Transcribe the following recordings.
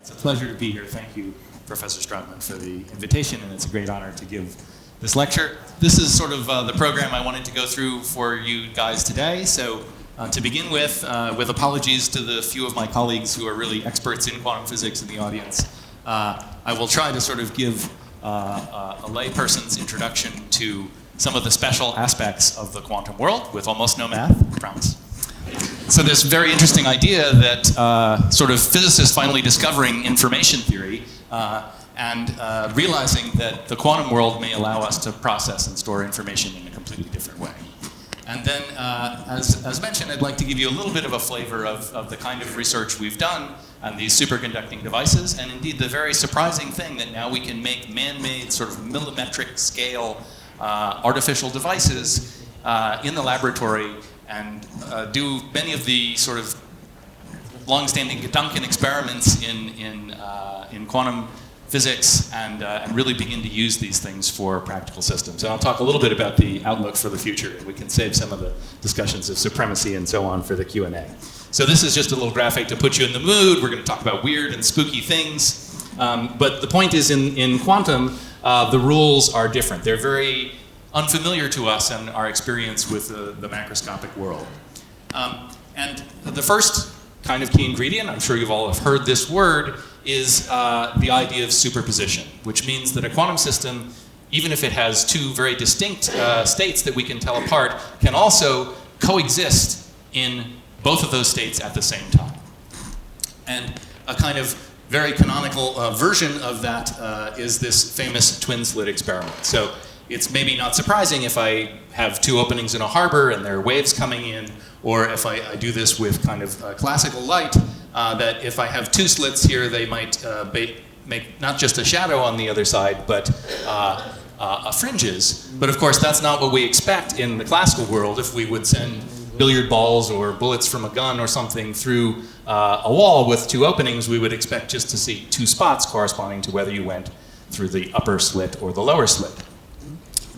It's a pleasure to be here. Thank you, Professor Transmen, for the invitation, and it's a great honor to give this lecture. This is sort of the program I wanted to go through for you guys today. So to begin with apologies to the few of my colleagues who are really experts in quantum physics in the audience, I will try to sort of give a layperson's introduction to some of the special aspects of the quantum world with almost no math, I promise. So this very interesting idea that sort of physicists finally discovering information theory and realizing that the quantum world may allow us to process and store information in a completely different way. And then, as mentioned, I'd like to give you a little bit of a flavor of the kind of research we've done on these superconducting devices, and indeed the very surprising thing that now we can make man-made sort of millimetric scale artificial devices in the laboratory and do many of the sort of long-standing Gedanken experiments in quantum physics and really begin to use these things for practical systems. And I'll talk a little bit about the outlook for the future, and we can save some of the discussions of supremacy and so on for the Q&A. So this is just a little graphic to put you in the mood. We're going to talk about weird and spooky things. But the point is in quantum, the rules are different. They're very unfamiliar to us and our experience with the macroscopic world. And the first kind of key ingredient, I'm sure you've all have heard this word, is the idea of superposition, which means that a quantum system, even if it has two very distinct states that we can tell apart, can also coexist in both of those states at the same time. And a kind of very canonical version of that is this famous twin slit experiment. So it's maybe not surprising if I have two openings in a harbor and there are waves coming in, or if I do this with kind of classical light, that if I have two slits here, they might make not just a shadow on the other side, but fringes. But of course, that's not what we expect in the classical world. If we would send billiard balls or bullets from a gun or something through a wall with two openings, we would expect just to see two spots corresponding to whether you went through the upper slit or the lower slit.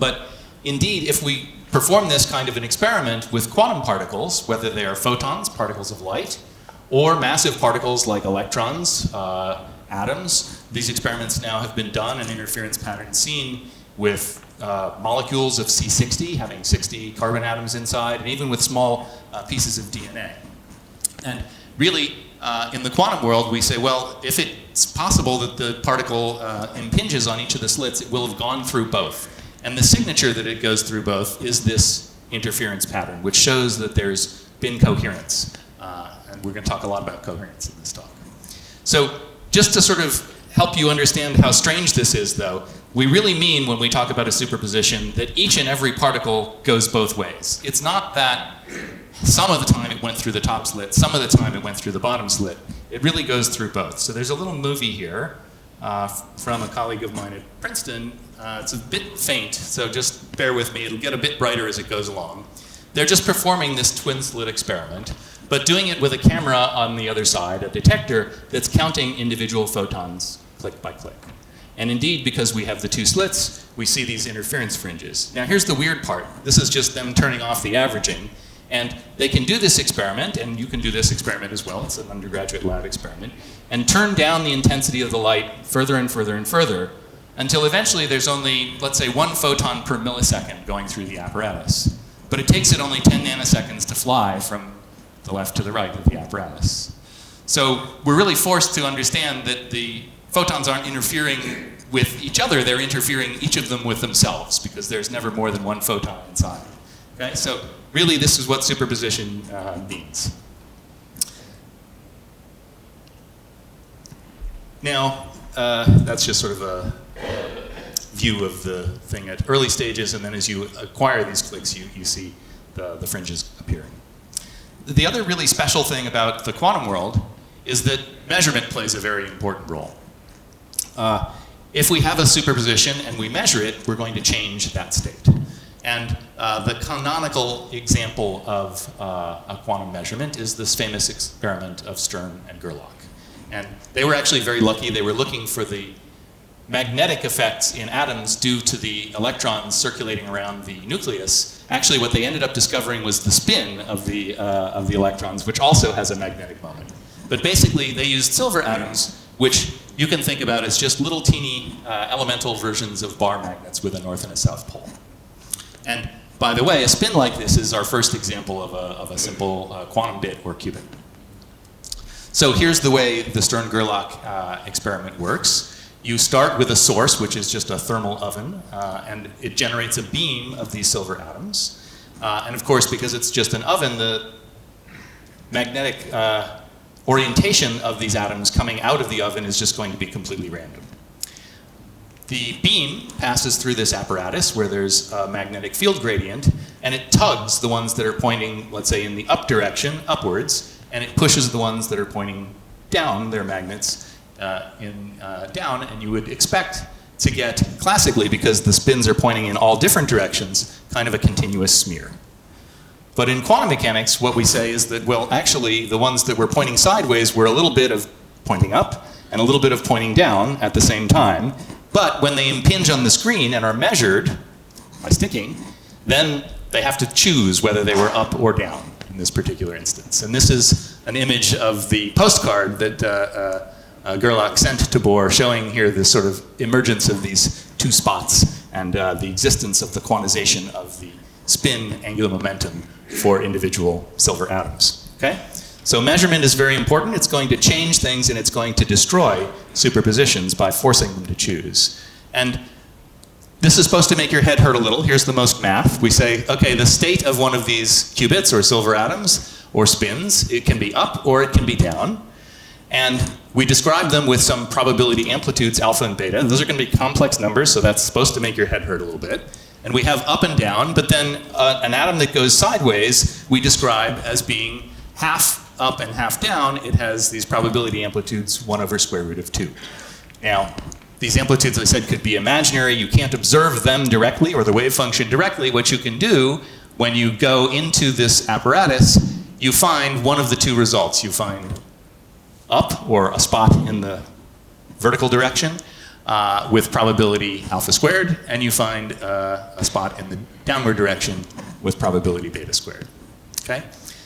But indeed, if we perform this kind of an experiment with quantum particles, whether they are photons, particles of light, or massive particles like electrons, atoms, these experiments now have been done and interference patterns seen with molecules of C60 having 60 carbon atoms inside, and even with small pieces of DNA. And really, in the quantum world, we say, well, if it's possible that the particle impinges on each of the slits, it will have gone through both. And the signature that it goes through both is this interference pattern, which shows that there's been coherence. And we're going to talk a lot about coherence in this talk. So just to sort of help you understand how strange this is, though, we really mean when we talk about a superposition that each and every particle goes both ways. It's not that some of the time it went through the top slit, some of the time it went through the bottom slit. It really goes through both. So there's a little movie here from a colleague of mine at Princeton. It's a bit faint, so just bear with me. It'll get a bit brighter as it goes along. They're just performing this twin slit experiment, but doing it with a camera on the other side, a detector that's counting individual photons click by click. And indeed, because we have the two slits, we see these interference fringes. Now here's the weird part. This is just them turning off the averaging. And they can do this experiment, and you can do this experiment as well, it's an undergraduate lab experiment, and turn down the intensity of the light further and further and further, until eventually there's only, let's say, 1 photon per millisecond going through the apparatus. But it takes it only 10 nanoseconds to fly from the left to the right of the apparatus. So we're really forced to understand that the photons aren't interfering with each other, they're interfering each of them with themselves, because there's never more than 1 photon inside. Okay? So really, this is what superposition means. Now, that's just sort of a view of the thing at early stages, and then as you acquire these clicks, you see the fringes appearing. The other really special thing about the quantum world is that measurement plays a very important role. If we have a superposition and we measure it, we're going to change that state. And the canonical example of a quantum measurement is this famous experiment of Stern and Gerlach. And they were actually very lucky. They were looking for the magnetic effects in atoms due to the electrons circulating around the nucleus. Actually, what they ended up discovering was the spin of the electrons, which also has a magnetic moment. But basically, they used silver atoms which you can think about as just little teeny elemental versions of bar magnets with a north and a south pole. And by the way, a spin like this is our first example of a simple quantum bit or qubit. So here's the way the Stern-Gerlach experiment works. You start with a source, which is just a thermal oven, and it generates a beam of these silver atoms. And of course, because it's just an oven, the magnetic orientation of these atoms coming out of the oven is just going to be completely random. The beam passes through this apparatus where there's a magnetic field gradient, and it tugs the ones that are pointing, let's say, in the up direction, upwards, and it pushes the ones that are pointing down, their magnets, down, and you would expect to get, classically, because the spins are pointing in all different directions, kind of a continuous smear. But in quantum mechanics, what we say is that, well, actually, the ones that were pointing sideways were a little bit of pointing up and a little bit of pointing down at the same time. But when they impinge on the screen and are measured by sticking, then they have to choose whether they were up or down in this particular instance. And this is an image of the postcard that Gerlach sent to Bohr, showing here this sort of emergence of these two spots and the existence of the quantization of the spin angular momentum for individual silver atoms. Okay? So measurement is very important. It's going to change things and it's going to destroy superpositions by forcing them to choose. And this is supposed to make your head hurt a little. Here's the most math. We say, okay, the state of one of these qubits or silver atoms or spins, it can be up or it can be down. And we describe them with some probability amplitudes, alpha and beta. Those are going to be complex numbers, so that's supposed to make your head hurt a little bit. And we have up and down, but then an atom that goes sideways, we describe as being half up and half down. It has these probability amplitudes 1 over square root of 2. Now, these amplitudes, as I said, could be imaginary. You can't observe them directly or the wave function directly. What you can do when you go into this apparatus, you find one of the two results. You find up, or a spot in the vertical direction with probability alpha squared, and you find a spot in the downward direction with probability beta squared. Okay?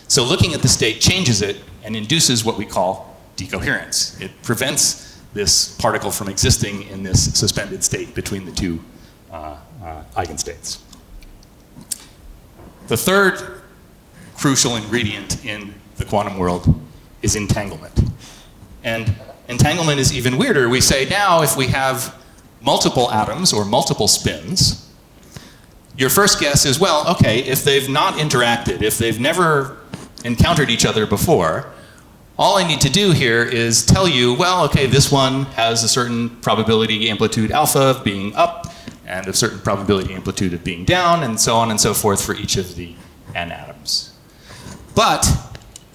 So looking at the state changes it and induces what we call decoherence. It prevents this particle from existing in this suspended state between the two eigenstates. The third crucial ingredient in the quantum world is entanglement. And entanglement is even weirder. We say now if we have multiple atoms or multiple spins, your first guess is, well, okay, if they've not interacted, if they've never encountered each other before, all I need to do here is tell you, well, okay, this one has a certain probability amplitude alpha of being up and a certain probability amplitude of being down, and so on and so forth for each of the n atoms. But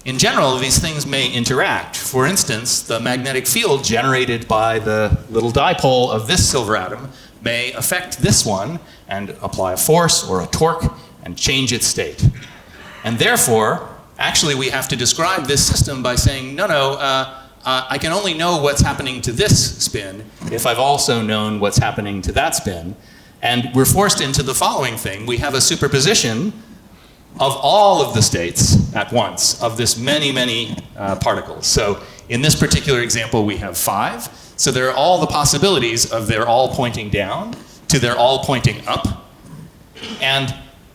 in general, these things may interact. For instance, the magnetic field generated by the little dipole of this silver atom may affect this one and apply a force or a torque and change its state. And therefore, actually we have to describe this system by saying, no, I can only know what's happening to this spin if I've also known what's happening to that spin. And we're forced into the following thing. We have a superposition of all of the states at once, of this many, many particles. So in this particular example, we have 5. So there are all the possibilities of they're all pointing down to they're all pointing up. And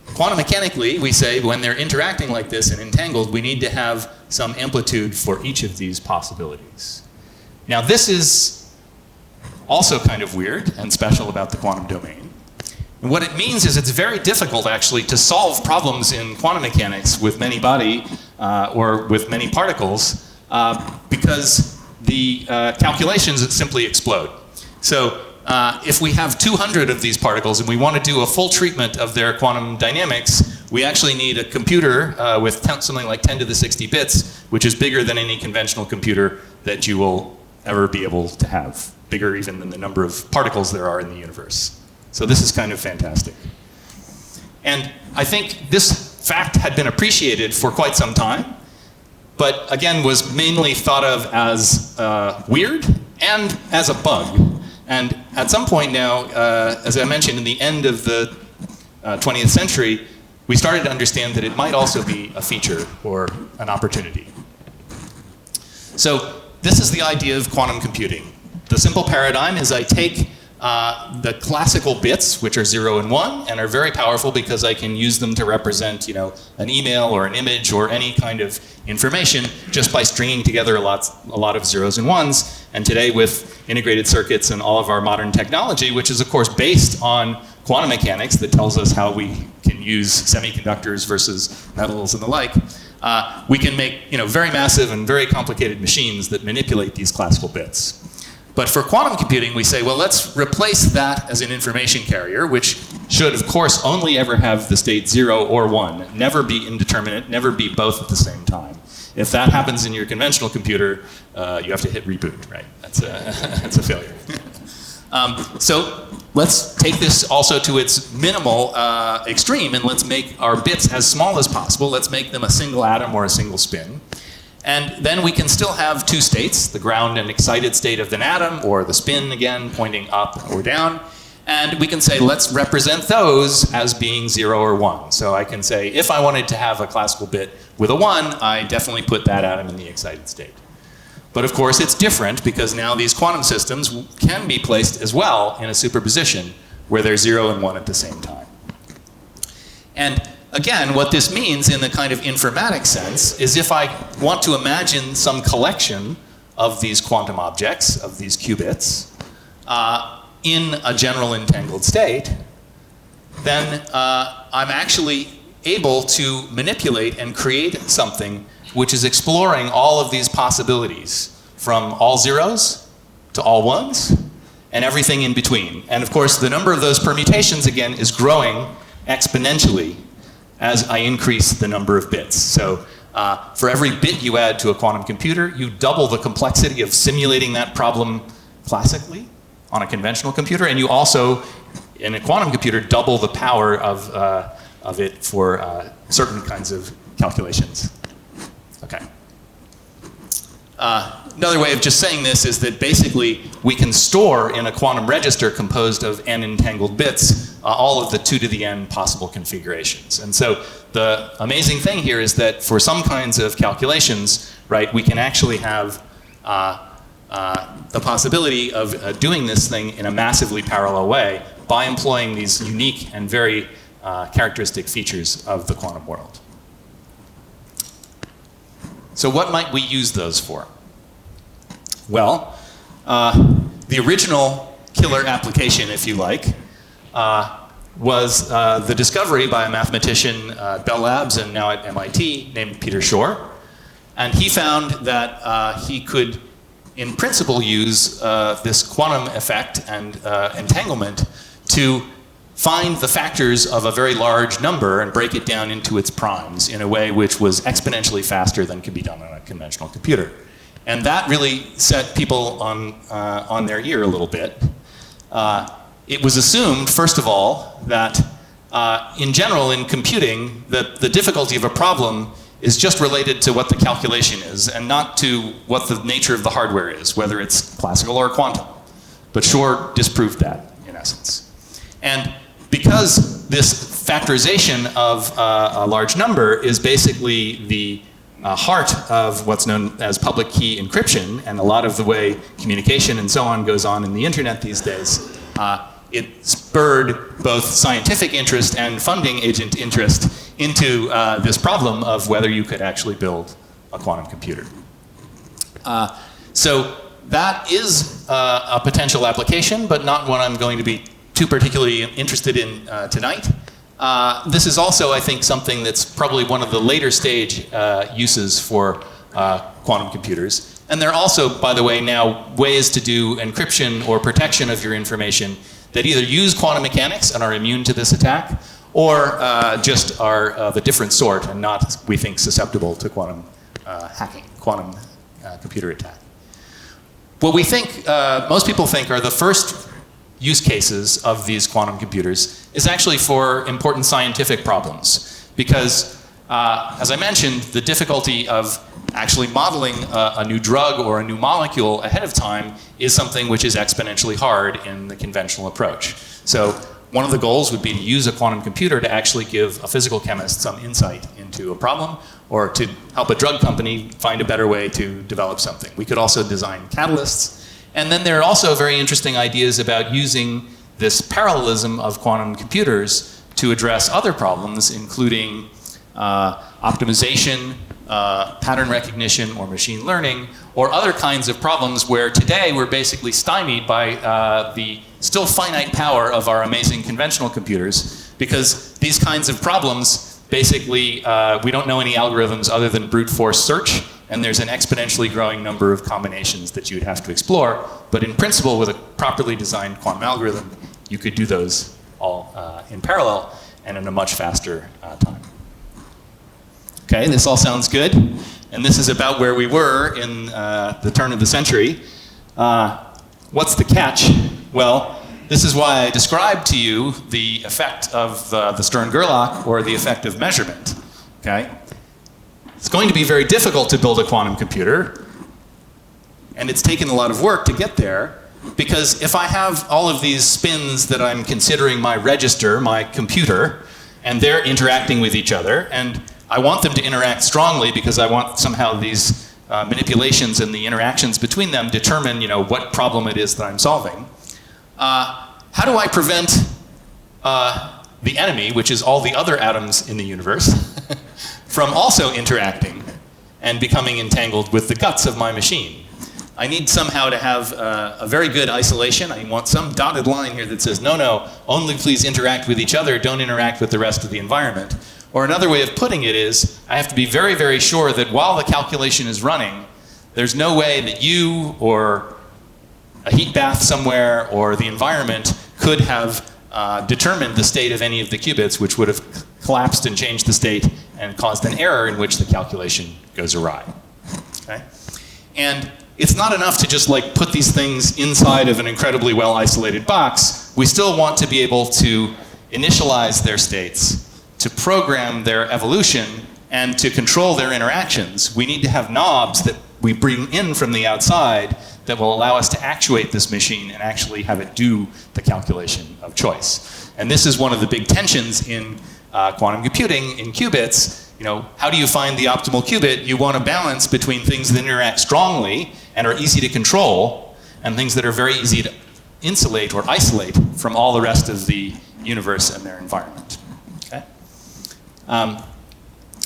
quantum mechanically, we say when they're interacting like this and entangled, we need to have some amplitude for each of these possibilities. Now this is also kind of weird and special about the quantum domain. And what it means is it's very difficult actually to solve problems in quantum mechanics with many body or with many particles because the calculations simply explode. So if we have 200 of these particles and we want to do a full treatment of their quantum dynamics, we actually need a computer with something like 10 to the 60 bits, which is bigger than any conventional computer that you will ever be able to have, bigger even than the number of particles there are in the universe. So this is kind of fantastic. And I think this fact had been appreciated for quite some time, but again was mainly thought of as weird and as a bug. And at some point now, as I mentioned, in the end of the 20th century, we started to understand that it might also be a feature or an opportunity. So this is the idea of quantum computing. The simple paradigm is I take the classical bits, which are 0 and 1, and are very powerful because I can use them to represent, you know, an email or an image or any kind of information just by stringing together a lot of zeros and ones. And today, with integrated circuits and all of our modern technology, which is of course based on quantum mechanics that tells us how we can use semiconductors versus metals and the like, we can make, you know, very massive and very complicated machines that manipulate these classical bits. But for quantum computing, we say, well, let's replace that as an information carrier, which should, of course, only ever have the state 0 or 1, never be indeterminate, never be both at the same time. If that happens in your conventional computer, you have to hit reboot, right? That's a failure. So let's take this also to its minimal extreme, and let's make our bits as small as possible. Let's make them a single atom or a single spin. And then we can still have two states, the ground and excited state of an atom, or the spin again pointing up or down. And we can say, let's represent those as being 0 or 1. So I can say, if I wanted to have a classical bit with a 1, I definitely put that atom in the excited state. But of course, it's different because now these quantum systems can be placed as well in a superposition where they're 0 and 1 at the same time. And again, what this means in the kind of informatic sense is if I want to imagine some collection of these quantum objects, of these qubits, in a general entangled state, then I'm actually able to manipulate and create something which is exploring all of these possibilities, from all zeros to all ones, and everything in between. And of course, the number of those permutations, again, is growing exponentially as I increase the number of bits. So for every bit you add to a quantum computer, you double the complexity of simulating that problem classically on a conventional computer, and you also, in a quantum computer, double the power of it for certain kinds of calculations. Okay. Another way of just saying this is that basically we can store in a quantum register composed of n entangled bits all of the 2 to the n possible configurations. And so the amazing thing here is that for some kinds of calculations, right, we can actually have the possibility of doing this thing in a massively parallel way by employing these unique and very characteristic features of the quantum world. So what might we use those for? Well, the original killer application, if you like, was the discovery by a mathematician at Bell Labs and now at MIT named Peter Shor. And he found that he could, in principle, use this quantum effect and entanglement to find the factors of a very large number and break it down into its primes in a way which was exponentially faster than could be done on a conventional computer. And that really set people on their ear a little bit. It was assumed, first of all, that in general in computing, the difficulty of a problem is just related to what the calculation is and not to what the nature of the hardware is, whether it's classical or quantum. But Shor disproved that, in essence. And because this factorization of a large number is basically the heart of what's known as public key encryption, and a lot of the way communication and so on goes on in the internet these days, it spurred both scientific interest and funding agent interest into this problem of whether you could actually build a quantum computer. So that is a potential application, but not one I'm going to be too particularly interested in tonight. This is also, I think, something that's probably one of the later stage uses for quantum computers. And there are also, by the way, now ways to do encryption or protection of your information that either use quantum mechanics and are immune to this attack, or just are the different sort and not, we think, susceptible to quantum hacking, quantum computer attack. What we think, most people think, are the first use cases of these quantum computers is actually for important scientific problems. Because, as I mentioned, the difficulty of actually modeling a new drug or a new molecule ahead of time is something which is exponentially hard in the conventional approach. So one of the goals would be to use a quantum computer to actually give a physical chemist some insight into a problem, or to help a drug company find a better way to develop something. We could also design catalysts. And then there are also very interesting ideas about using this parallelism of quantum computers to address other problems, including optimization, pattern recognition, or machine learning, or other kinds of problems where today we're basically stymied by the still finite power of our amazing conventional computers, because these kinds of problems, basically, we don't know any algorithms other than brute force search, and there's an exponentially growing number of combinations that you'd have to explore. But in principle, with a properly designed quantum algorithm, you could do those all in parallel and in a much faster time. Okay, this all sounds good. And this is about where we were in the turn of the century. What's the catch? Well, this is why I described to you the effect of the Stern-Gerlach, or the effect of measurement. Okay? It's going to be very difficult to build a quantum computer, and it's taken a lot of work to get there, because if I have all of these spins that I'm considering my register, my computer, and they're interacting with each other, and I want them to interact strongly because I want somehow these manipulations and the interactions between them determine, what problem it is that I'm solving. How do I prevent the enemy, which is all the other atoms in the universe, from also interacting and becoming entangled with the guts of my machine? I need somehow to have a very good isolation. I want some dotted line here that says, no, only please interact with each other, don't interact with the rest of the environment. Or another way of putting it is, I have to be very, very sure that while the calculation is running, there's no way that you or a heat bath somewhere or the environment could have determined the state of any of the qubits, which would have collapsed and changed the state and caused an error in which the calculation goes awry. Okay? And it's not enough to just put these things inside of an incredibly well isolated box. We still want to be able to initialize their states, to program their evolution, and to control their interactions. We need to have knobs that we bring in from the outside that will allow us to actuate this machine and actually have it do the calculation of choice. And this is one of the big tensions in quantum computing, in qubits. How do you find the optimal qubit? You want a balance between things that interact strongly and are easy to control, and things that are very easy to insulate or isolate from all the rest of the universe and their environment. Okay?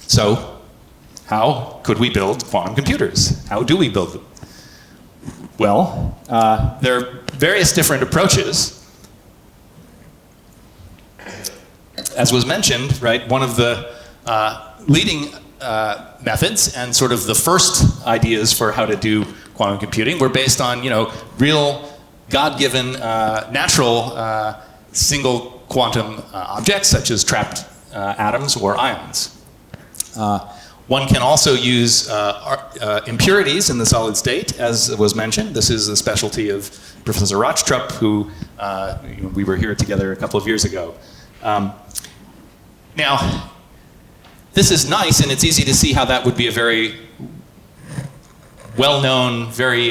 So, how could we build quantum computers? How do we build them? Well, there are various different approaches. As was mentioned, right, one of the leading methods and sort of the first ideas for how to do quantum computing were based on, real God-given natural single quantum objects, such as trapped atoms or ions. One can also use impurities in the solid state, as was mentioned. This is the specialty of Professor Rochtrup, who we were here together a couple of years ago. Now, this is nice, and it's easy to see how that would be a very well-known, very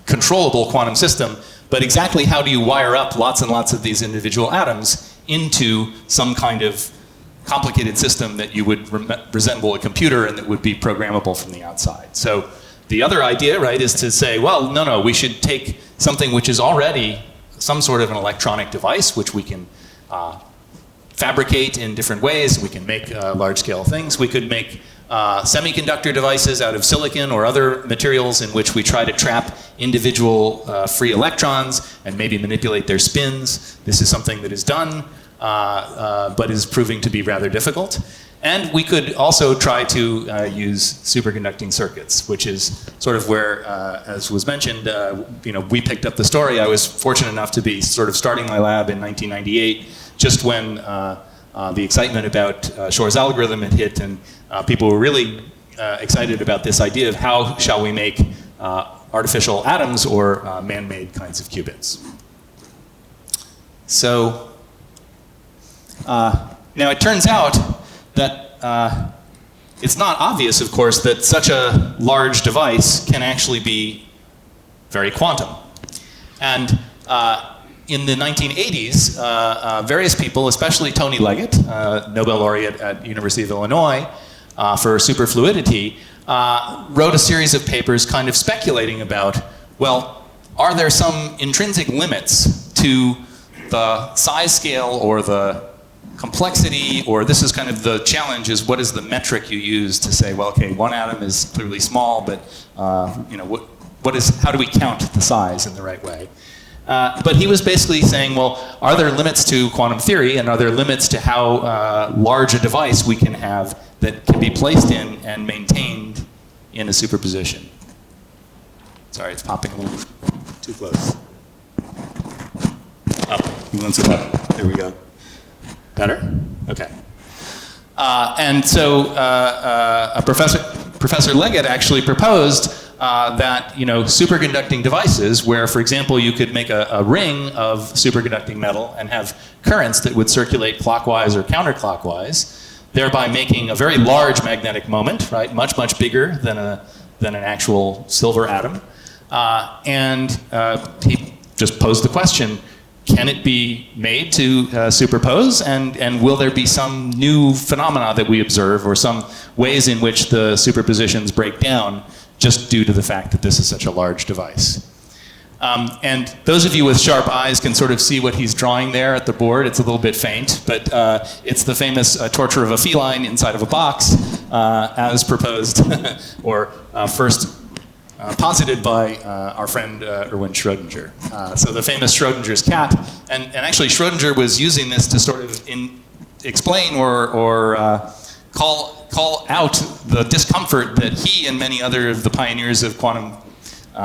controllable quantum system. But exactly how do you wire up lots and lots of these individual atoms into some kind of complicated system that you would resemble a computer and that would be programmable from the outside? So the other idea, right, is to say, well, no, we should take something which is already some sort of an electronic device, which we can fabricate in different ways. We can make large-scale things. We could make semiconductor devices out of silicon or other materials in which we try to trap individual free electrons and maybe manipulate their spins. This is something that is done, but is proving to be rather difficult. And we could also try to use superconducting circuits, which is sort of where, as was mentioned, we picked up the story. I was fortunate enough to be sort of starting my lab in 1998, just when the excitement about Shor's algorithm had hit, and people were really excited about this idea of how shall we make artificial atoms or man-made kinds of qubits. So now it turns out that it's not obvious, of course, that such a large device can actually be very quantum. And in the 1980s, various people, especially Tony Leggett, Nobel laureate at University of Illinois for superfluidity, wrote a series of papers kind of speculating about, well, are there some intrinsic limits to the size scale or the complexity, or this is kind of the challenge, is what is the metric you use to say, well, okay, one atom is clearly small, but you know, how do we count the size in the right way? But he was basically saying, well, are there limits to quantum theory, and are there limits to how large a device we can have that can be placed in and maintained in a superposition? Sorry, it's popping a little too close. Oh, you want some up? There we go. Better? Okay. And so Professor Leggett actually proposed that, you know, superconducting devices where, for example, you could make a ring of superconducting metal and have currents that would circulate clockwise or counterclockwise, thereby making a very large magnetic moment, right? Much, much bigger than an actual silver atom. And he just posed the question, can it be made to superpose, and will there be some new phenomena that we observe, or some ways in which the superpositions break down just due to the fact that this is such a large device? And those of you with sharp eyes can sort of see what he's drawing there at the board. It's a little bit faint, but it's the famous torture of a feline inside of a box, as proposed, or first posited by our friend Erwin Schrödinger. So the famous Schrödinger's cat, and actually Schrödinger was using this to sort of explain or call out the discomfort that he and many other of the pioneers of quantum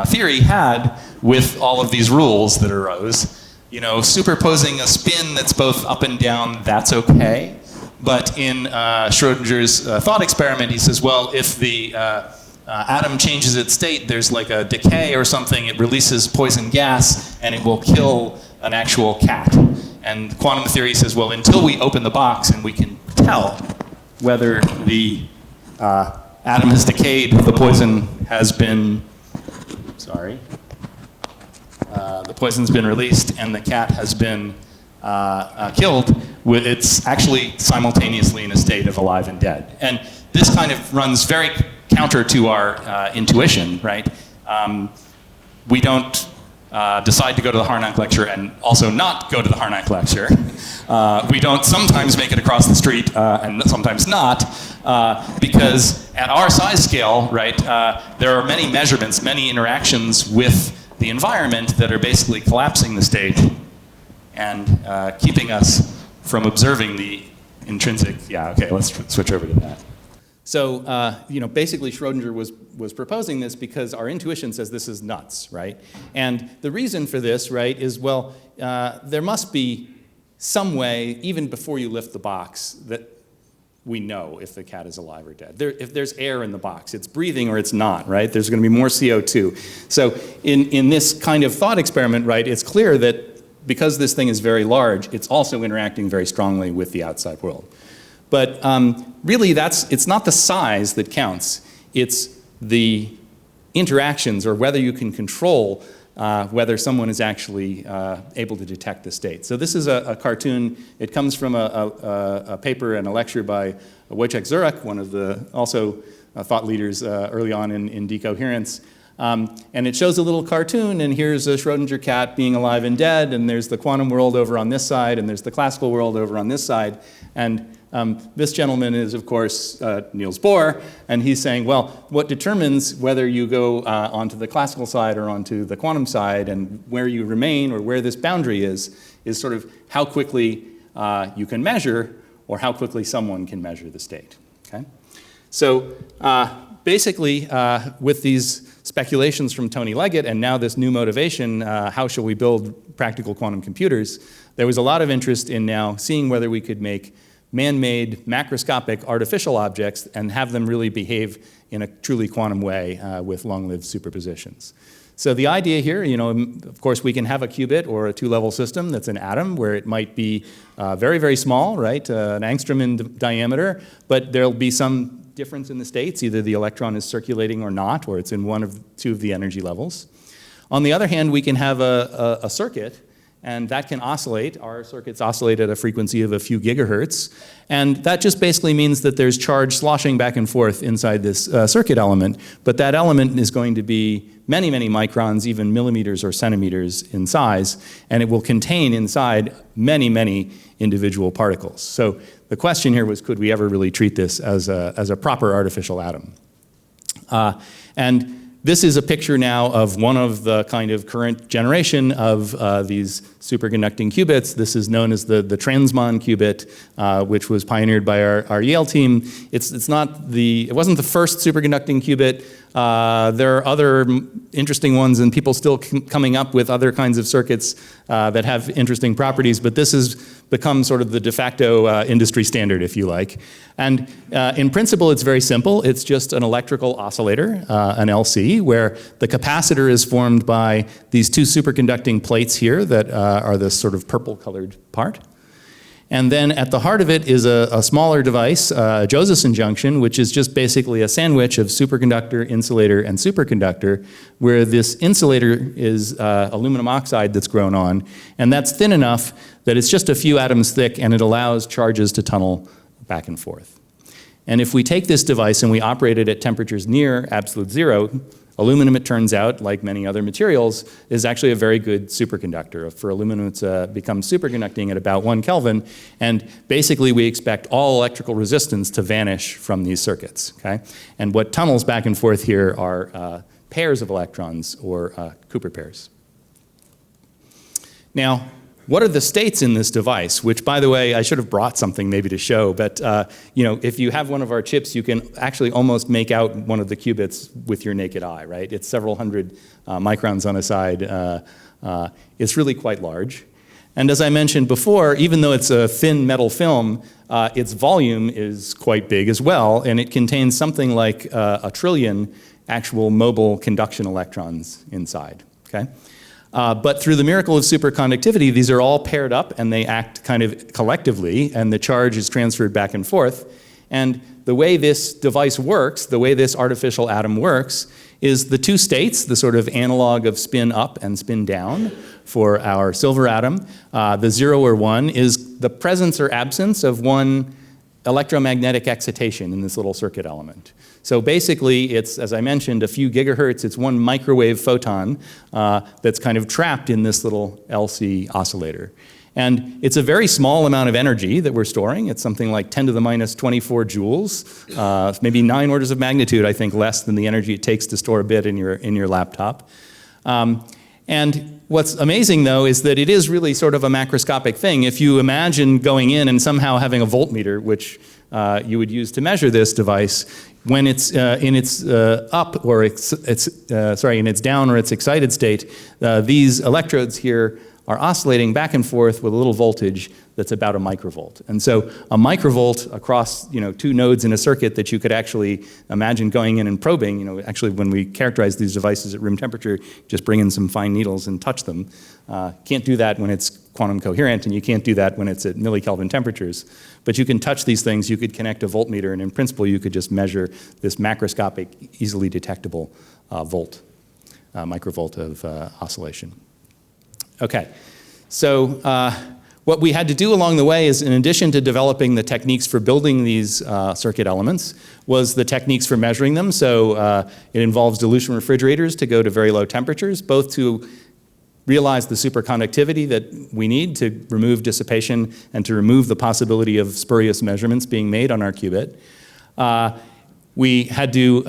theory had with all of these rules that arose. You know, superposing a spin that's both up and down, that's okay. But in Schrödinger's thought experiment, he says, well, if the atom changes its state, there's like a decay or something, it releases poison gas, and it will kill an actual cat. And quantum theory says, well, until we open the box and we can tell whether the atom has decayed, the poison has been, the poison's been released, and the cat has been killed, it's actually simultaneously in a state of alive and dead. And this kind of runs very counter to our intuition, right? We don't decide to go to the Harnack Lecture and also not go to the Harnack Lecture. We don't sometimes make it across the street and sometimes not, because at our size scale, right, there are many measurements, many interactions with the environment that are basically collapsing the state and keeping us from observing the intrinsic, yeah, okay, let's switch over to that. So, you know, basically Schrödinger was proposing this because our intuition says this is nuts, right? And the reason for this, right, is, well, there must be some way, even before you lift the box, that we know if the cat is alive or dead. If there's air in the box, it's breathing or it's not, right? There's going to be more CO2. So in this kind of thought experiment, right, it's clear that because this thing is very large, it's also interacting very strongly with the outside world. But really, it's not the size that counts. It's the interactions, or whether you can control whether someone is actually able to detect the state. So this is a cartoon. It comes from a paper and a lecture by Wojciech Zurek, one of the also thought leaders early on in decoherence. And it shows a little cartoon, and here's a Schrödinger cat being alive and dead, and there's the quantum world over on this side, and there's the classical world over on this side. And this gentleman is, of course, Niels Bohr, and he's saying, well, what determines whether you go onto the classical side or onto the quantum side, and where you remain, or where this boundary is sort of how quickly you can measure, or how quickly someone can measure the state. Okay? So basically, with these speculations from Tony Leggett, and now this new motivation, how shall we build practical quantum computers, there was a lot of interest in now seeing whether we could make man-made, macroscopic, artificial objects and have them really behave in a truly quantum way with long-lived superpositions. So the idea here, you know, of course, we can have a qubit or a two-level system that's an atom where it might be very, very small, right, an angstrom in diameter, but there'll be some difference in the states. Either the electron is circulating or not, or it's in one of two of the energy levels. On the other hand, we can have a circuit And that can oscillate. Our circuits oscillate at a frequency of a few gigahertz. And that just basically means that there's charge sloshing back and forth inside this circuit element. But that element is going to be many, many microns, even millimeters or centimeters in size. And it will contain inside many, many individual particles. So the question here was, could we ever really treat this as a proper artificial atom? And this is a picture now of one of the kind of current generation of these superconducting qubits. This is known as the Transmen qubit, which was pioneered by our Yale team. It wasn't the first superconducting qubit. There are other interesting ones, and people still coming up with other kinds of circuits that have interesting properties, but this has become sort of the de facto industry standard, if you like. And in principle, it's very simple. It's just an electrical oscillator, an LC, where the capacitor is formed by these two superconducting plates here that are this sort of purple-colored part. And then at the heart of it is a smaller device, a Josephson junction, which is just basically a sandwich of superconductor, insulator, and superconductor, where this insulator is aluminum oxide that's grown on, and that's thin enough that it's just a few atoms thick, and it allows charges to tunnel back and forth. And if we take this device and we operate it at temperatures near absolute zero, aluminum, it turns out, like many other materials, is actually a very good superconductor. For aluminum, it becomes superconducting at about 1 Kelvin, and basically we expect all electrical resistance to vanish from these circuits, okay? And what tunnels back and forth here are pairs of electrons, or Cooper pairs. Now, what are the states in this device? Which, by the way, I should have brought something maybe to show, but if you have one of our chips, you can actually almost make out one of the qubits with your naked eye, right? It's several hundred microns on a side. It's really quite large. And as I mentioned before, even though it's a thin metal film, its volume is quite big as well, and it contains something like 1 trillion actual mobile conduction electrons inside, okay? But through the miracle of superconductivity, these are all paired up and they act kind of collectively, and the charge is transferred back and forth. And the way this device works, the way this artificial atom works, is the two states, the sort of analog of spin up and spin down for our silver atom. The 0 or 1 is the presence or absence of one electromagnetic excitation in this little circuit element. So basically, it's, as I mentioned, a few gigahertz. It's one microwave photon that's kind of trapped in this little LC oscillator. And it's a very small amount of energy that we're storing. It's something like 10 to the minus 24 joules, maybe 9 orders of magnitude, I think, less than the energy it takes to store a bit in your laptop. And what's amazing, though, is that it is really sort of a macroscopic thing. If you imagine going in and somehow having a voltmeter, which you would use to measure this device, when it's in its up or in its down or its excited state, these electrodes here are oscillating back and forth with a little voltage that's about a microvolt. And so a microvolt across 2 nodes in a circuit that you could actually imagine going in and probing, actually when we characterize these devices at room temperature, just bring in some fine needles and touch them. Can't do that when it's quantum coherent, and you can't do that when it's at millikelvin temperatures. But you can touch these things, you could connect a voltmeter, and in principle you could just measure this macroscopic, easily detectable microvolt of oscillation. Okay, so what we had to do along the way is, in addition to developing the techniques for building these circuit elements, was the techniques for measuring them. So it involves dilution refrigerators to go to very low temperatures, both to realize the superconductivity that we need to remove dissipation and to remove the possibility of spurious measurements being made on our qubit. We had to,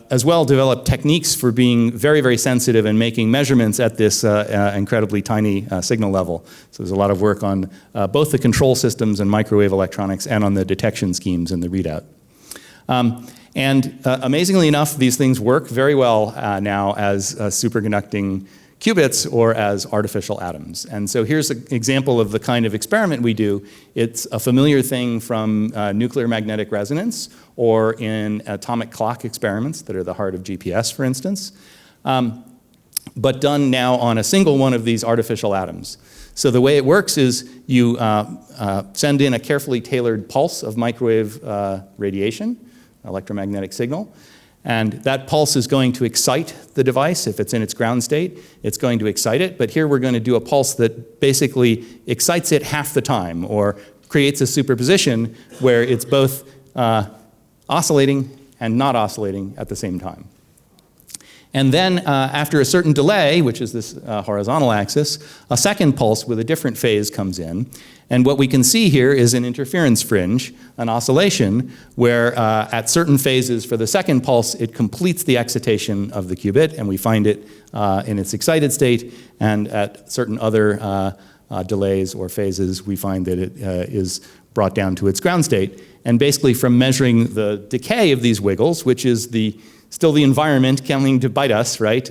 as well, develop techniques for being very, very sensitive and making measurements at this incredibly tiny signal level. So there's a lot of work on both the control systems and microwave electronics and on the detection schemes and the readout. And amazingly enough, these things work very well now as superconducting qubits or as artificial atoms. And so here's an example of the kind of experiment we do. It's a familiar thing from nuclear magnetic resonance or in atomic clock experiments that are the heart of GPS, for instance, but done now on a single one of these artificial atoms. So the way it works is you send in a carefully tailored pulse of microwave radiation, electromagnetic signal, And that pulse is going to excite the device. If it's in its ground state, it's going to excite it. But here we're going to do a pulse that basically excites it half the time, or creates a superposition where it's both oscillating and not oscillating at the same time. And then after a certain delay, which is this horizontal axis, a second pulse with a different phase comes in. And what we can see here is an interference fringe, an oscillation, where at certain phases for the second pulse, it completes the excitation of the qubit, and we find it in its excited state. And at certain other delays or phases, we find that it is brought down to its ground state. And basically from measuring the decay of these wiggles, which is still the environment coming to bite us, right?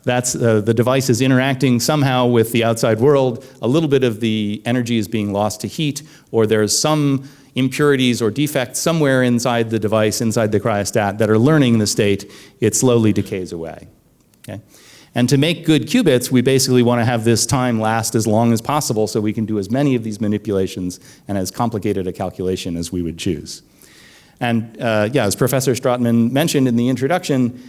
That's the device is interacting somehow with the outside world. A little bit of the energy is being lost to heat, or there's some impurities or defects somewhere inside the device, inside the cryostat, that are learning the state. It slowly decays away. Okay? And to make good qubits, we basically want to have this time last as long as possible so we can do as many of these manipulations and as complicated a calculation as we would choose. And yeah, as Professor Stratman mentioned in the introduction,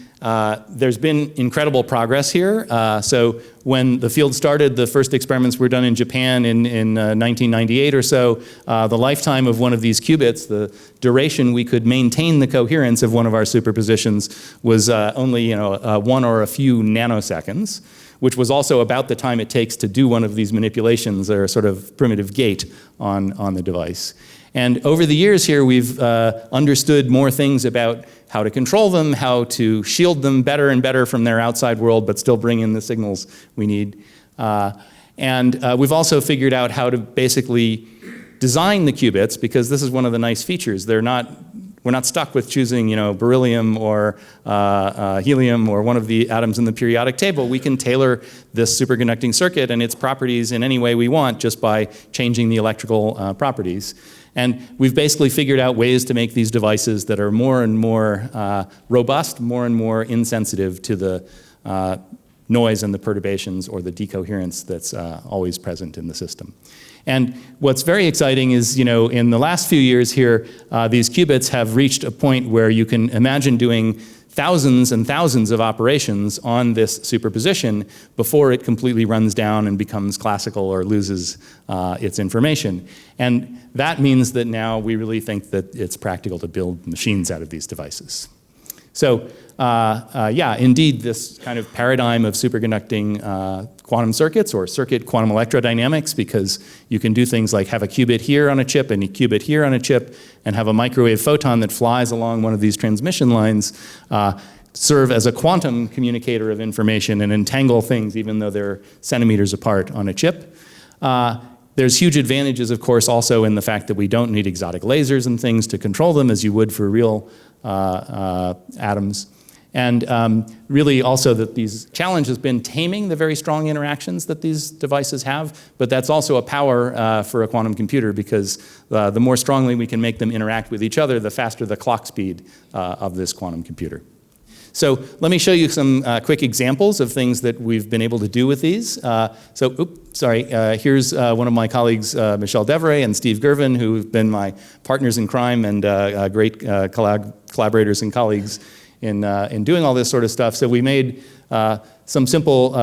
there's been incredible progress here. So when the field started, the first experiments were done in Japan in 1998 or so. The lifetime of one of these qubits, the duration we could maintain the coherence of one of our superpositions was only 1 or a few nanoseconds, which was also about the time it takes to do one of these manipulations, or a sort of primitive gate on the device. And over the years here, we've understood more things about how to control them, how to shield them better and better from their outside world, but still bring in the signals we need. And we've also figured out how to basically design the qubits, because this is one of the nice features. We're not stuck with choosing, beryllium or helium or one of the atoms in the periodic table. We can tailor this superconducting circuit and its properties in any way we want just by changing the electrical properties. And we've basically figured out ways to make these devices that are more and more robust, more and more insensitive to the noise and the perturbations or the decoherence that's always present in the system. And what's very exciting is, in the last few years here, these qubits have reached a point where you can imagine doing thousands and thousands of operations on this superposition before it completely runs down and becomes classical or loses its information. And that means that now we really think that it's practical to build machines out of these devices. So yeah, indeed, this kind of paradigm of superconducting quantum circuits, or circuit quantum electrodynamics, because you can do things like have a qubit here on a chip and a qubit here on a chip, and have a microwave photon that flies along one of these transmission lines, serve as a quantum communicator of information and entangle things even though they're centimeters apart on a chip. There's huge advantages, of course, also in the fact that we don't need exotic lasers and things to control them as you would for real atoms. And really also that these challenge has been taming the very strong interactions that these devices have, but that's also a power for a quantum computer, because the more strongly we can make them interact with each other, the faster the clock speed of this quantum computer. So let me show you some quick examples of things that we've been able to do with these. Here's one of my colleagues, Michel Deveray and Steve Gervin, who've been my partners in crime and great collaborators and colleagues in doing all this sort of stuff. So we made some simple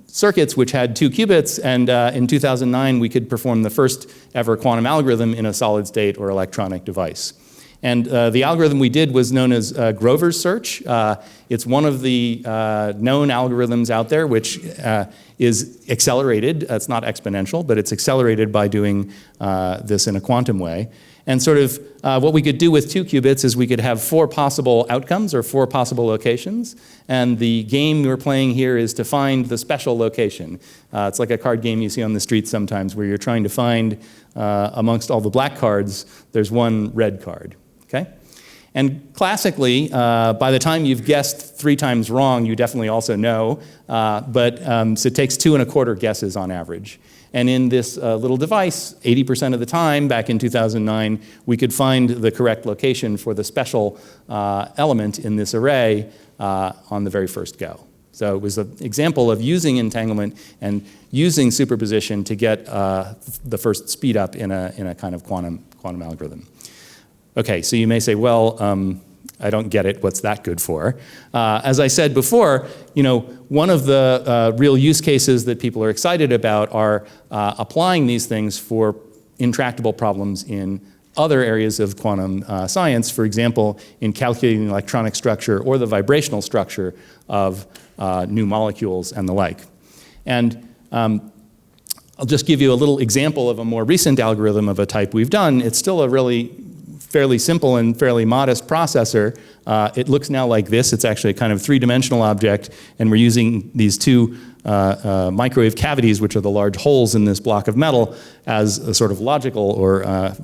circuits which had 2 qubits, and in 2009 we could perform the first ever quantum algorithm in a solid state or electronic device. And the algorithm we did was known as Grover's search. It's one of the known algorithms out there which is accelerated. It's not exponential, but it's accelerated by doing this in a quantum way. And sort of what we could do with 2 qubits is we could have 4 possible outcomes or 4 possible locations. And the game we're playing here is to find the special location. It's like a card game you see on the street sometimes, where you're trying to find amongst all the black cards, there's one red card. Okay? And classically, by the time you've guessed 3 times wrong, you definitely also know. So it takes 2 1/4 guesses on average. And in this little device, 80% of the time, back in 2009, we could find the correct location for the special element in this array on the very first go. So it was an example of using entanglement and using superposition to get the first speed up in a kind of quantum algorithm. Okay, so you may say, well, I don't get it. What's that good for? As I said before, one of the real use cases that people are excited about are applying these things for intractable problems in other areas of quantum science, for example, in calculating the electronic structure or the vibrational structure of new molecules and the like. And I'll just give you a little example of a more recent algorithm of a type we've done. It's still a really fairly simple and fairly modest processor. It looks now like this. It's actually a kind of three-dimensional object, and we're using these two microwave cavities, which are the large holes in this block of metal, as a sort of logical or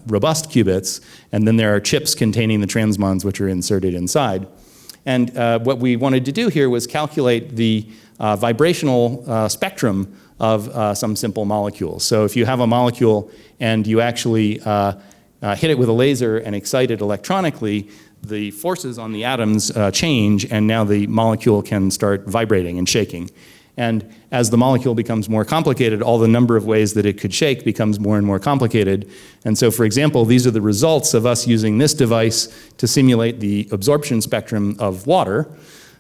robust qubits, and then there are chips containing the transmons which are inserted inside. And what we wanted to do here was calculate the vibrational spectrum of some simple molecules. So if you have a molecule and you actually hit it with a laser and excite it electronically, the forces on the atoms change, and now the molecule can start vibrating and shaking. And as the molecule becomes more complicated, all the number of ways that it could shake becomes more and more complicated. And so, for example, these are the results of us using this device to simulate the absorption spectrum of water.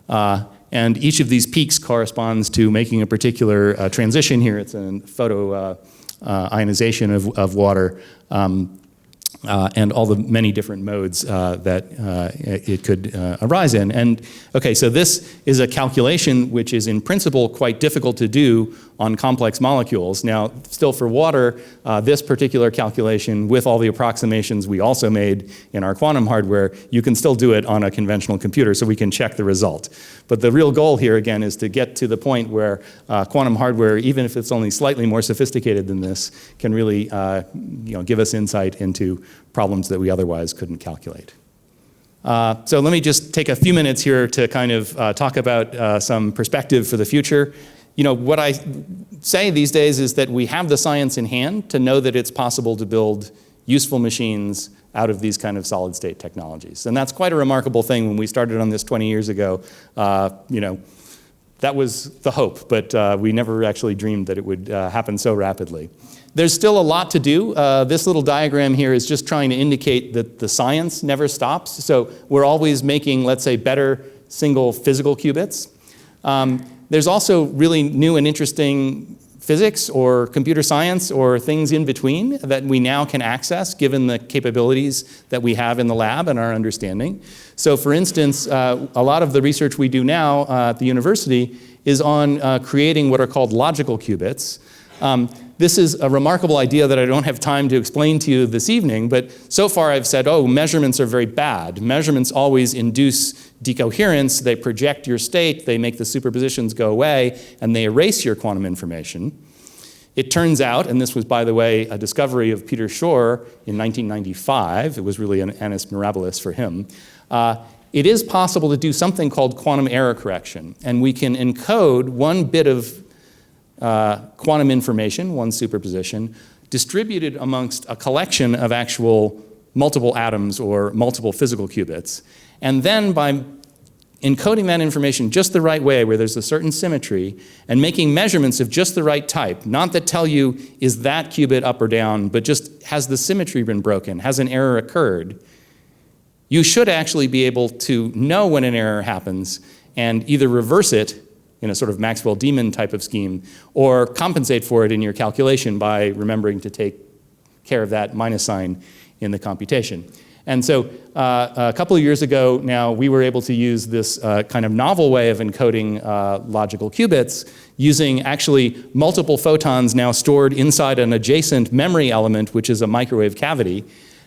And each of these peaks corresponds to making a particular transition here. It's a photo ionization of water. And all the many different modes that it could arise in. And okay, so this is a calculation which is in principle quite difficult to do on complex molecules. Now, still for water, this particular calculation with all the approximations we also made in our quantum hardware, you can still do it on a conventional computer, so we can check the result. But the real goal here, again, is to get to the point where quantum hardware, even if it's only slightly more sophisticated than this, can really give us insight into problems that we otherwise couldn't calculate. So let me just take a few minutes here to kind of talk about some perspective for the future. What I say these days is that we have the science in hand to know that it's possible to build useful machines out of these kind of solid state technologies. And that's quite a remarkable thing. When we started on this 20 years ago, that was the hope, but we never actually dreamed that it would happen so rapidly. There's still a lot to do. This little diagram here is just trying to indicate that the science never stops. So we're always making, let's say, better single physical qubits. There's also really new and interesting physics or computer science or things in between that we now can access given the capabilities that we have in the lab and our understanding. So for instance, a lot of the research we do now at the university is on creating what are called logical qubits. This is a remarkable idea that I don't have time to explain to you this evening, but so far I've said, measurements are very bad. Measurements always induce decoherence, they project your state, they make the superpositions go away, and they erase your quantum information. It turns out, and this was, by the way, a discovery of Peter Shor in 1995, it was really an annus mirabilis for him, it is possible to do something called quantum error correction, and we can encode one bit of quantum information, one superposition, distributed amongst a collection of actual multiple atoms or multiple physical qubits. And then by encoding that information just the right way, where there's a certain symmetry, and making measurements of just the right type, not that tell you is that qubit up or down, but just has the symmetry been broken, has an error occurred, you should actually be able to know when an error happens and either reverse it in a sort of Maxwell-Demon type of scheme, or compensate for it in your calculation by remembering to take care of that minus sign in the computation. And so a couple of years ago now, we were able to use this kind of novel way of encoding logical qubits using actually multiple photons now stored inside an adjacent memory element, which is a microwave cavity.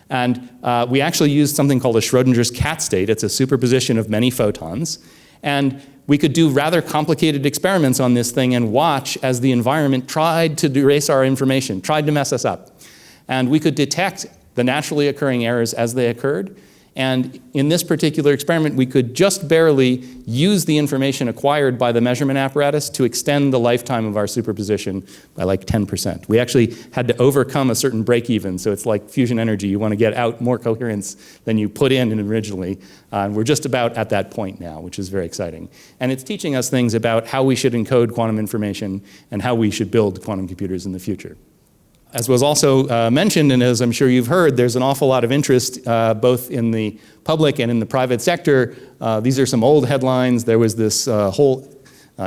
And we actually used something called a Schrodinger's cat state. It's a superposition of many photons. And we could do rather complicated experiments on this thing and watch as the environment tried to erase our information, tried to mess us up. And we could detect the naturally occurring errors as they occurred. And in this particular experiment, we could just barely use the information acquired by the measurement apparatus to extend the lifetime of our superposition by like 10%. We actually had to overcome a certain break-even, so it's like fusion energy. You want to get out more coherence than you put in originally. We're just about at that point now, which is very exciting. And it's teaching us things about how we should encode quantum information and how we should build quantum computers in the future. As was also mentioned, and as I'm sure you've heard, there's an awful lot of interest both in the public and in the private sector. These are some old headlines. There was this whole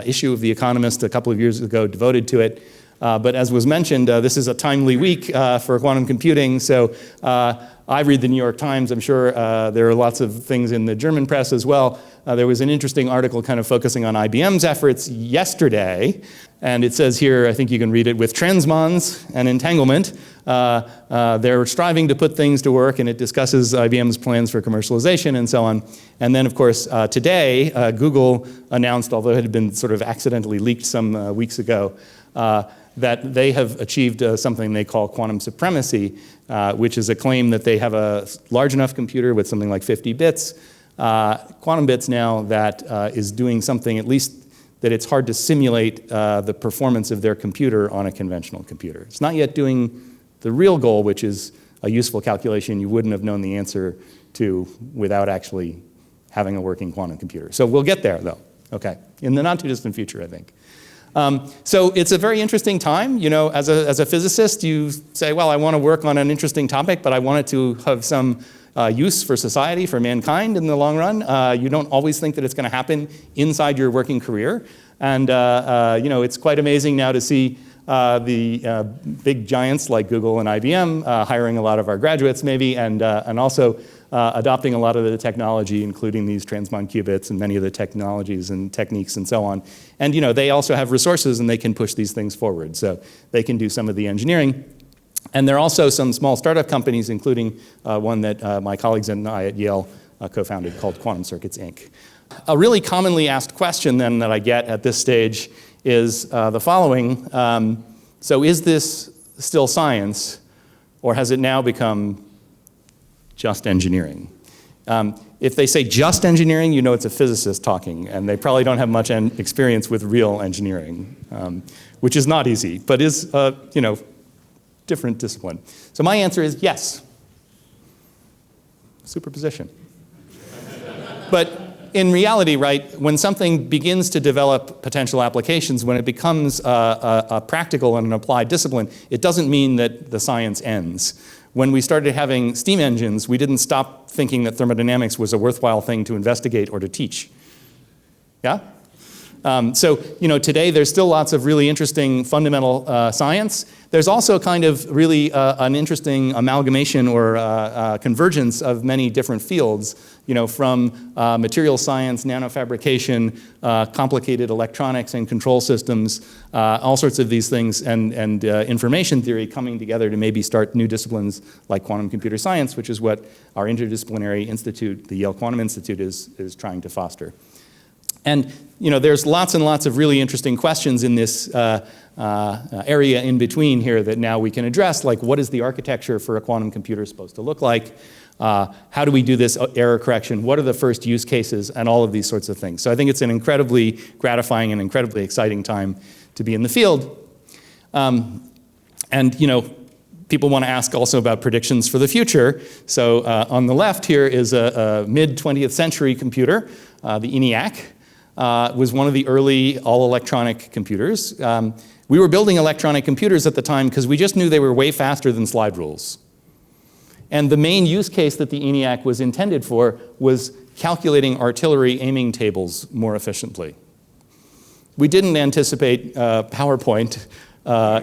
issue of The Economist a couple of years ago devoted to it. But as was mentioned, this is a timely week for quantum computing. So I read the New York Times. I'm sure there are lots of things in the German press as well. There was an interesting article kind of focusing on IBM's efforts yesterday. And it says here, I think you can read it, with Transmens and entanglement, they're striving to put things to work, and it discusses IBM's plans for commercialization and so on. And then, of course, today, Google announced, although it had been sort of accidentally leaked some weeks ago, that they have achieved something they call quantum supremacy, which is a claim that they have a large enough computer with something like 50 bits, quantum bits now, that is doing something at least that it's hard to simulate the performance of their computer on a conventional computer. It's not yet doing the real goal, which is a useful calculation you wouldn't have known the answer to without actually having a working quantum computer. So we'll get there, though, okay, in the not too distant future, I think. So it's a very interesting time. You know, as a physicist, you say, well, I want to work on an interesting topic, but I want it to have some use for society, for mankind in the long run. You don't always think that it's going to happen inside your working career. And you know, it's quite amazing now to see the big giants like Google and IBM hiring a lot of our graduates maybe, and also adopting a lot of the technology, including these Transmen qubits and many of the technologies and techniques and so on. And you know, they also have resources and they can push these things forward. So they can do some of the engineering. And there are also some small startup companies, including one that my colleagues and I at Yale co-founded called Quantum Circuits, Inc. A really commonly asked question then that I get at this stage is the following. So is this still science, or has it now become just engineering? If they say just engineering, you know it's a physicist talking, and they probably don't have much experience with real engineering, which is not easy, but is you know, different discipline. So my answer is yes. Superposition. But in reality, right, when something begins to develop potential applications, when it becomes a practical and an applied discipline, it doesn't mean that the science ends. When we started having steam engines, we didn't stop thinking that thermodynamics was a worthwhile thing to investigate or to teach. Yeah? So, you know, today there's still lots of really interesting fundamental science. There's also kind of really an interesting amalgamation or convergence of many different fields, you know, from material science, nanofabrication, complicated electronics and control systems, all sorts of these things, and information theory coming together to maybe start new disciplines like quantum computer science, which is what our interdisciplinary institute, the Yale Quantum Institute, is trying to foster. And you know, there's lots and lots of really interesting questions in this area in between here that now we can address, like what is the architecture for a quantum computer supposed to look like? How do we do this error correction? What are the first use cases? And all of these sorts of things. So I think it's an incredibly gratifying and incredibly exciting time to be in the field. And you know, people want to ask also about predictions for the future. So on the left here is a mid-20th century computer, the ENIAC. Was one of the early all-electronic computers. We were building electronic computers at the time because we just knew they were way faster than slide rules. And the main use case that the ENIAC was intended for was calculating artillery aiming tables more efficiently. We didn't anticipate PowerPoint,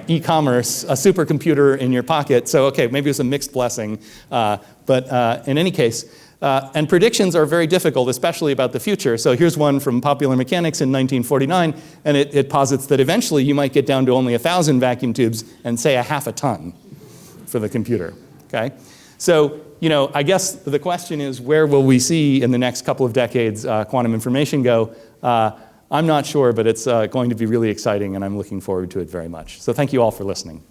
e-commerce, a supercomputer in your pocket. So, okay, maybe it was a mixed blessing. But in any case, and predictions are very difficult, especially about the future. So here's one from Popular Mechanics in 1949, and it posits that eventually you might get down to only 1,000 vacuum tubes and say a half a ton for the computer, okay? So, you know, I guess the question is, where will we see in the next couple of decades quantum information go? I'm not sure, but it's going to be really exciting, and I'm looking forward to it very much. So thank you all for listening.